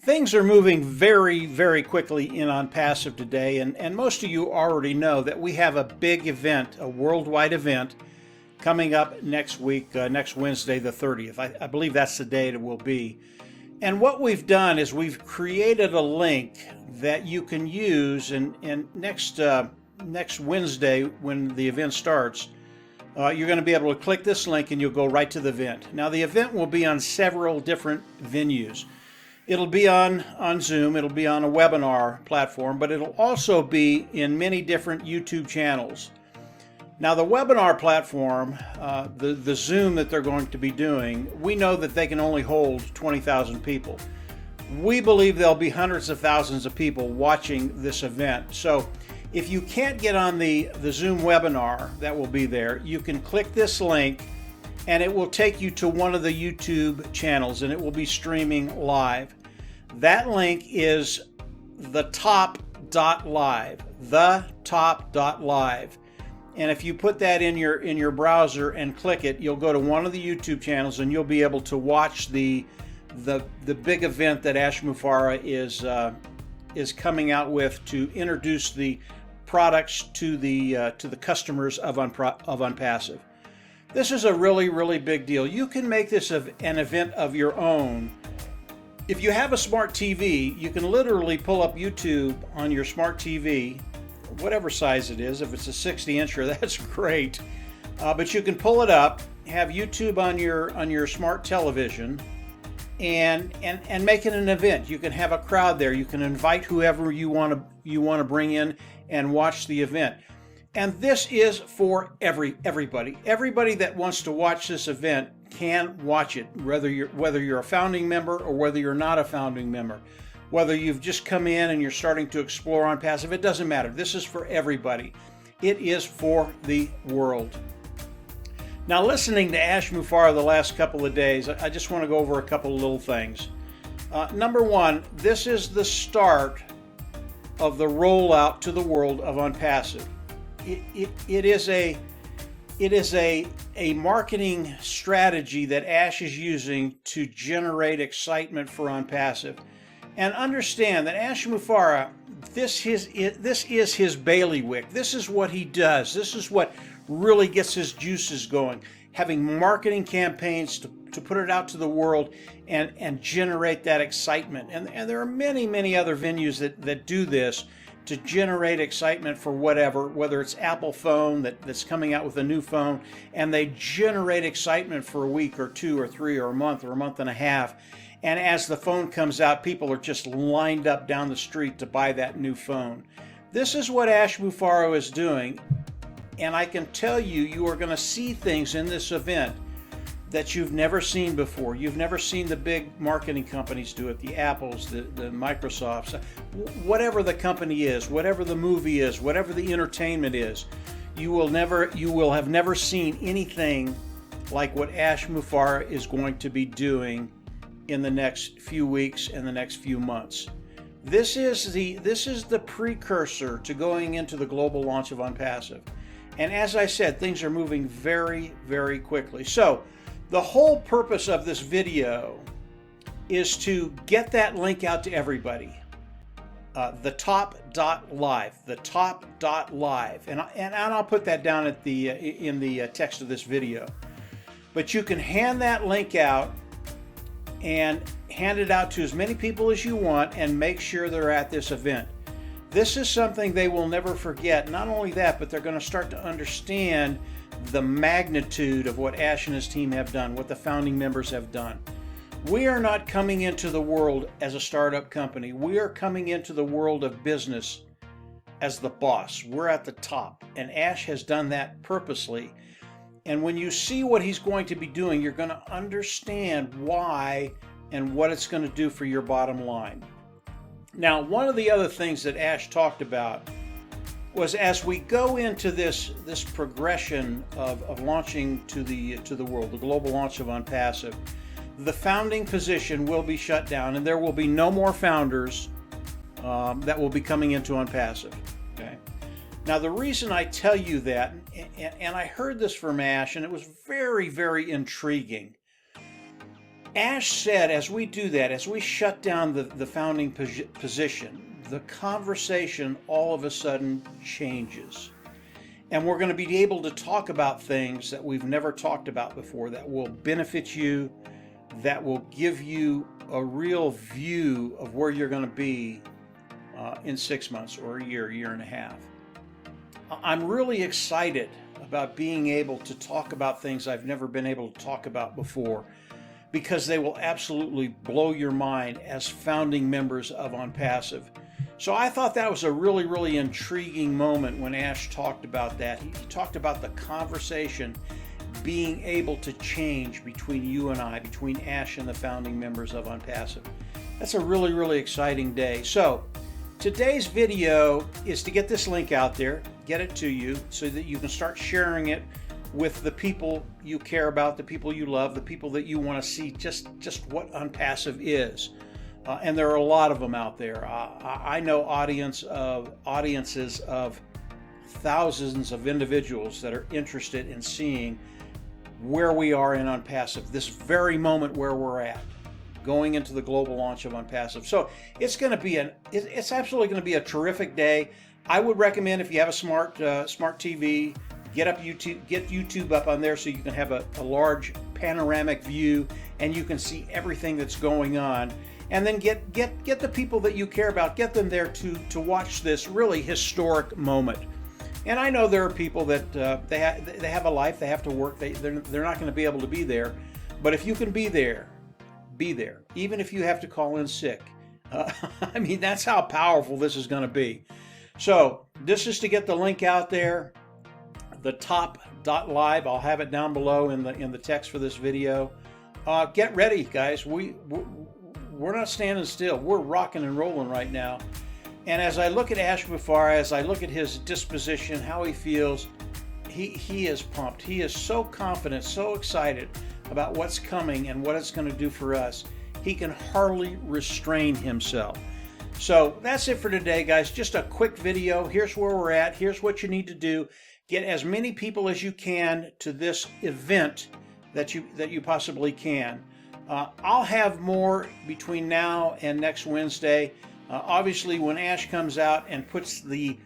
Things are moving very, very quickly in Onpassive today, and most of you already know that we have a big event, a worldwide event, coming up next week, next Wednesday the 30th. I believe that's the day it will be. And what we've done is we've created a link that you can use, and next Wednesday when the event starts, you're going to be able to click this link and you'll go right to the event. Now the event will be on several different venues. It'll be on Zoom, it'll be on a webinar platform, but it'll also be in many different YouTube channels. Now the webinar platform, the Zoom that they're going to be doing, we know that they can only hold 20,000 people. We believe there'll be hundreds of thousands of people watching this event. So if you can't get on the Zoom webinar that will be there, you can click this link and it will take you to one of the YouTube channels and it will be streaming live. That link is thetop.live, thetop.live. And if you put that in your browser and click it, you'll go to one of the YouTube channels and you'll be able to watch the big event that Ash Mufareh is coming out with to introduce the products to the customers of Onpassive. This is a really, really big deal. You can make this an event of your own. If you have a smart TV, you can literally pull up YouTube on your smart TV, whatever size it is. If it's a 60-incher, that's great. But you can pull it up, have YouTube on your smart television, and make it an event. You can have a crowd there. You can invite whoever you want to bring in and watch the event. And this is for everybody. Everybody that wants to watch this event can watch it, whether you're a founding member or whether you're not a founding member. Whether you've just come in and you're starting to explore Onpassive, it doesn't matter. This is for everybody. It is for the world. Now, listening to Ash Mufareh the last couple of days, I just want to go over a couple of little things. Number one, this is the start of the rollout to the world of Onpassive. It is a marketing strategy that Ash is using to generate excitement for Onpassive. And understand that Ash Mufareh, this is his bailiwick. This is what he does. This is what really gets his juices going. Having marketing campaigns to put it out to the world and generate that excitement. And there are many, many other venues that do this to generate excitement for whether it's Apple phone that's coming out with a new phone, and they generate excitement for a week or two or three or a month and a half. And as the phone comes out, people are just lined up down the street to buy that new phone. This is what Ash Mufareh is doing. And I can tell you, you are going to see things in this event that you've never seen before. You've never seen the big marketing companies do it, the Apples, the Microsofts, whatever the company is, whatever the movie is, whatever the entertainment is. You will have never seen anything like what Ash Mufareh is going to be doing in the next few weeks and the next few months. This is the precursor to going into the global launch of Onpassive. And as I said, things are moving very, very quickly. So the whole purpose of this video is to get that link out to everybody. Thetop.live, thetop.live, and I'll put that down at in the text of this video. But you can hand that link out and hand it out to as many people as you want and make sure they're at this event. This is something they will never forget. Not only that, but they're going to start to understand the magnitude of what Ash and his team have done, what the founding members have done. We are not coming into the world as a startup company. We are coming into the world of business as the boss. We're at the top, and Ash has done that purposely. And when you see what he's going to be doing, you're going to understand why and what it's going to do for your bottom line. Now, one of the other things that Ash talked about was as we go into this progression of launching to the world, the global launch of Onpassive, the founding position will be shut down, and there will be no more founders that will be coming into Onpassive. Okay. Now, the reason I tell you that, and I heard this from Ash, and it was very, very intriguing. Ash said, as we do that, as we shut down the founding position, the conversation all of a sudden changes. And we're going to be able to talk about things that we've never talked about before that will benefit you, that will give you a real view of where you're going to be in 6 months or a year and a half. I'm really excited about being able to talk about things I've never been able to talk about before, because they will absolutely blow your mind as founding members of Onpassive. So I thought that was a really, really intriguing moment when Ash talked about that. He talked about the conversation being able to change between you and I, between Ash and the founding members of Onpassive. That's a really, really exciting day. So today's video is to get this link out there, get it to you so that you can start sharing it with the people you care about, the people you love, the people that you want to see just what Onpassive is. And there are a lot of them out there. I know audiences of thousands of individuals that are interested in seeing where we are in Onpassive, this very moment where we're at, going into the global launch of Onpassive. So it's going to be it's absolutely going to be a terrific day. I would recommend, if you have a smart TV, get YouTube up on there so you can have a large panoramic view and you can see everything that's going on. And then get the people that you care about, get them there to watch this really historic moment. And I know there are people that they have a life, they have to work, they're not going to be able to be there. But if you can be there, even if you have to call in sick. I mean, that's how powerful this is going to be. So this is to get the link out there, the top.live. I'll have it down below in the text for this video. Get ready, guys. We're not standing still. We're rocking and rolling right now. And as I look at Ash Mufareh, as I look at his disposition, how he feels, he is pumped. He is so confident, so excited about what's coming and what it's going to do for us. He can hardly restrain himself. So that's it for today, guys. Just a quick video. Here's where we're at. Here's what you need to do. Get as many people as you can to this event that you possibly can. I'll have more between now and next Wednesday. Obviously, when Ash comes out and puts the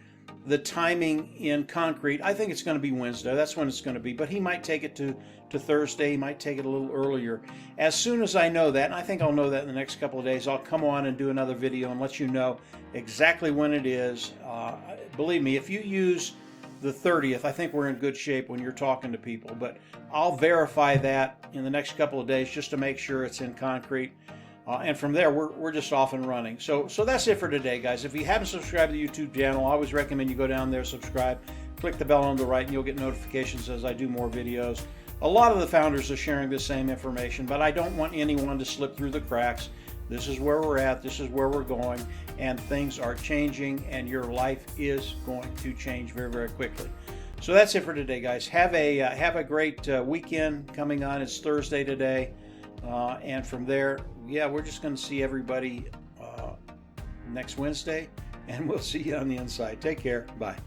timing in concrete, I think it's going to be Wednesday. That's when it's going to be. But he might take it to Thursday. He might take it a little earlier. As soon as I know that, and I think I'll know that in the next couple of days, I'll come on and do another video and let you know exactly when it is. Believe me, if you use the 30th, I think we're in good shape when you're talking to people. But I'll verify that in the next couple of days just to make sure it's in concrete. And from there, we're just off and running. So that's it for today, guys. If you haven't subscribed to the YouTube channel, I always recommend you go down there, subscribe, click the bell on the right, and you'll get notifications as I do more videos. A lot of the founders are sharing the same information, but I don't want anyone to slip through the cracks. This is where we're at. This is where we're going, and things are changing, and your life is going to change very, very quickly. So that's it for today, guys. Have a great weekend coming on. It's Thursday today, and from there, yeah, we're just going to see everybody next Wednesday, and we'll see you on the inside. Take care. Bye.